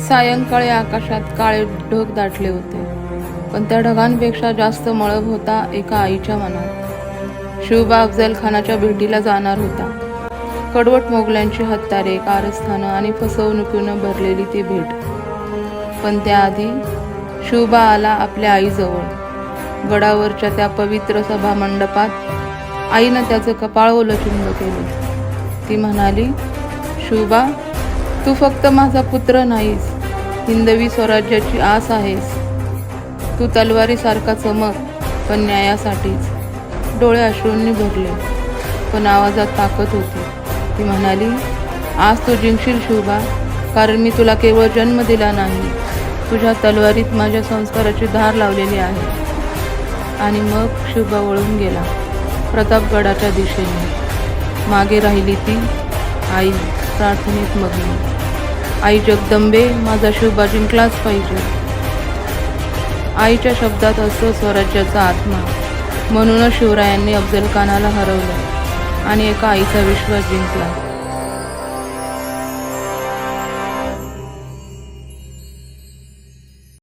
सायंकाळी आकाशात काळे ढग दाटले होते, पण त्या ढगांपेक्षा जास्त मळभ होता एका आईच्या मनात. शिवबा अफजल खानाच्या भेटीला जाणार होता. कडवट मोगलांची हत्यारे, कारस्थानं आणि फसवणुकीनं भरलेली ती भेट. पण त्याआधी शिवबा आला आपल्या आईजवळ. गडावरच्या त्या पवित्र सभा मंडपात आईनं त्याचं कपाळ ओलचुंब केले. ती म्हणाली, शिवबा, तू फक्त माझा पुत्र नाहीस, हिंदवी स्वराज्याची आस आहेस. तू तलवारीसारखा चमक, पण न्यायासाठीच. डोळे अश्रूंनी भरले, पण आवाजात ताकद होती. ती म्हणाली, आज तू जिंकशील शिवबा, कारण मी तुला केवळ जन्म दिला नाही, तुझ्या तलवारीत माझ्या संस्काराची धार लावलेली आहे. आणि मग शिवबा वळून गेला प्रतापगडाच्या दिशेने. मागे राहिली ती आई, प्रार्थनेत मग्न. आई जगदंबे, माझा शिवबा जिंकलाच पाहिजे. आईच्या शब्दात असतो स्वराज्याचा आत्मा. म्हणूनच शिवरायांनी अफजल खानाला हरवलं आणि एका आईचा विश्वास जिंकला.